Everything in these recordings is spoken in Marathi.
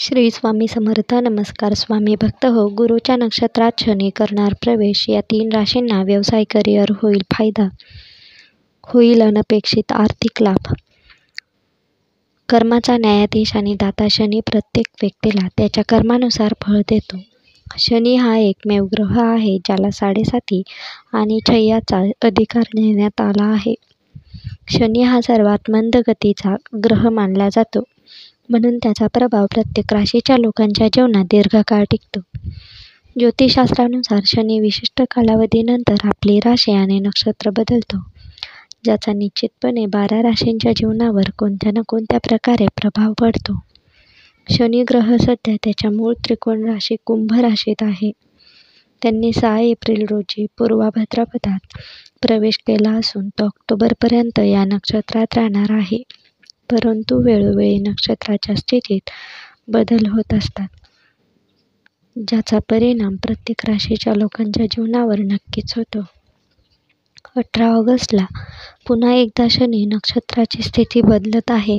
श्री स्वामी समर्थ. नमस्कार स्वामी भक्त हो. गुरुच्या नक्षत्रात शनी करणार प्रवेश. या 3 राशींना व्यवसाय, करिअर होईल फायदा, होईल अनपेक्षित आर्थिक लाभ. कर्माचा न्यायाधीश आणि दाता शनी प्रत्येक व्यक्तीला त्याच्या कर्मानुसार फळ देतो. शनी हा एकमेव ग्रह आहे ज्याला 7.5 आणि छय्याचा अधिकार देण्यात आला आहे. शनी हा सर्वात मंद गतीचा ग्रह मानला जातो, म्हणून त्याचा प्रभाव प्रत्येक राशीच्या लोकांच्या जीवनात दीर्घकाळ टिकतो. ज्योतिषशास्त्रानुसार शनी विशिष्ट कालावधीनंतर आपली राशी आणि नक्षत्र बदलतो, ज्याचा निश्चितपणे 12 राशींच्या जीवनावर कोणत्या ना कोणत्या प्रकारे प्रभाव पडतो. शनी ग्रह सध्या त्याच्या मूळ त्रिकोण राशी कुंभ राशीत आहे. त्यांनी 6 एप्रिल रोजी पूर्व भाद्रपदात प्रवेश केला असून तो ऑक्टोबरपर्यंत या नक्षत्रात राहणार आहे. परंतु वेळोवेळी नक्षत्राच्या स्थितीत बदल होत असतात, ज्याचा परिणाम प्रत्येक राशीच्या लोकांच्या जीवनावर नक्कीच होतो. 18 ऑगस्टला पुन्हा एकदा शनी नक्षत्राची स्थिती बदलत आहे.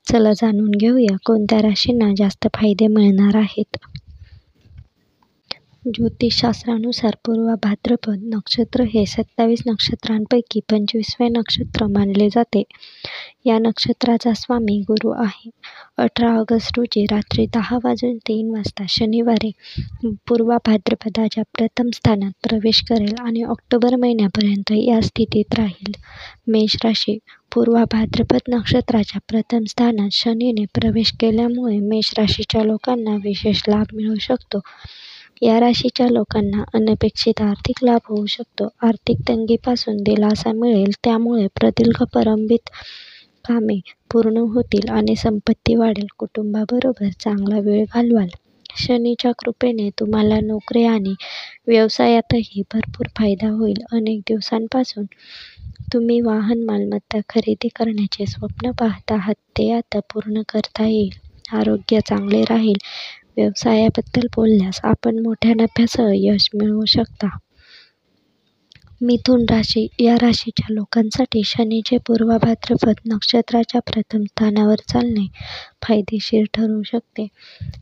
चला जाणून घेऊया कोणत्या राशींना जास्त फायदे मिळणार आहेत. ज्योतिषशास्त्रानुसार पूर्व भाद्रपद नक्षत्र हे 27 नक्षत्रांपैकी 25वे नक्षत्र मानले जाते. या नक्षत्राचा स्वामी गुरु आहे. 18 ऑगस्ट रोजी रात्री 10:03 शनिवारी पूर्व भाद्रपदाच्या प्रथम स्थानात प्रवेश करेल आणि ऑक्टोबर महिन्यापर्यंत या स्थितीत राहील. मेष राशी. पूर्व भाद्रपद नक्षत्राच्या प्रथम स्थानात शनीने प्रवेश केल्यामुळे मेष राशीच्या लोकांना विशेष लाभ मिळू शकतो. या राशीच्या लोकांना अनपेक्षित आर्थिक लाभ होऊ शकतो. आर्थिक तंगीपासून दिलासा मिळेल, त्यामुळे प्रदीर्घ प्रलंबित कामे पूर्ण होतील आणि संपत्ती वाढेल. कुटुंबाबरोबर चांगला वेळ घालवाल. शनीच्या कृपेने तुम्हाला नोकरी आणि व्यवसायातही भरपूर फायदा होईल. अनेक दिवसांपासून तुम्ही वाहन मालमत्ता खरेदी करण्याचे स्वप्न पाहत आहात, ते आता पूर्ण करता येईल. आरोग्य चांगले राहील. व्यवसायाबद्दल बोलल्यास आपण मोठ्या नफ्यासह यश मिळवू शकता. मिथुन राशी. या राशीच्या लोकांसाठी शनीचे पूर्व भाद्रपद नक्षत्राच्या प्रथम स्थानावर चालणे फायदेशीर ठरू शकते.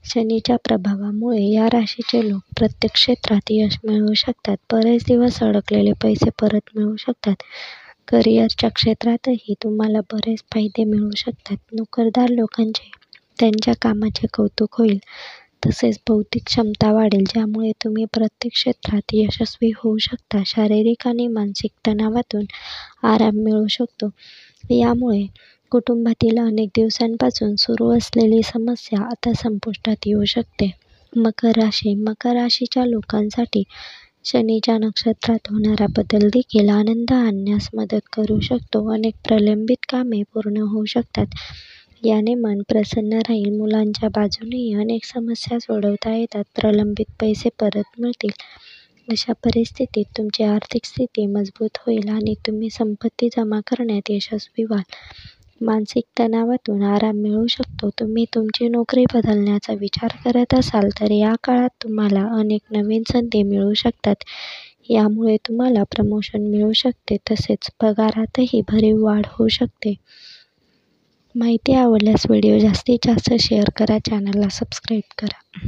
शनीच्या प्रभावामुळे या राशीचे लोक प्रत्येक क्षेत्रात यश मिळवू शकतात. बरेच दिवस अडकलेले पैसे परत मिळू शकतात. करिअरच्या क्षेत्रातही तुम्हाला बरेच फायदे मिळू शकतात. नोकरदार लोकांचे त्यांच्या कामाचे कौतुक होईल. तसेच बौद्धिक क्षमता वाढेल, ज्यामुळे तुम्ही प्रत्येक क्षेत्रात यशस्वी होऊ शकता. शारीरिक आणि मानसिक तणावातून आराम मिळू शकतो. यामुळे कुटुंबातील अनेक दिवसांपासून सुरू असलेली समस्या आता संपुष्टात येऊ शकते. मकर राशी. मकर राशीच्या लोकांसाठी शनीच्या नक्षत्रात होणारा बदल देखील आनंद आणण्यास मदत करू शकतो. अनेक प्रलंबित कामे पूर्ण होऊ शकतात. याने मन प्रसन्न राहील. मुलांच्या बाजूनेही अनेक समस्या सोडवता येतात. प्रलंबित पैसे परत मिळतील. अशा परिस्थितीत तुमची आर्थिक स्थिती मजबूत होईल आणि तुम्ही संपत्ती जमा करण्यात यशस्वी व्हाल. मानसिक तणावातून आराम मिळू शकतो. तुम्ही तुमची नोकरी बदलण्याचा विचार करत असाल तर या काळात तुम्हाला अनेक नवीन संधी मिळू शकतात. यामुळे तुम्हाला प्रमोशन मिळू शकते, तसेच पगारातही भरीव वाढ होऊ शकते. माहिती आवडल्यास व्हिडिओ जास्तीत जास्त शेअर करा. चॅनलला सबस्क्राईब करा.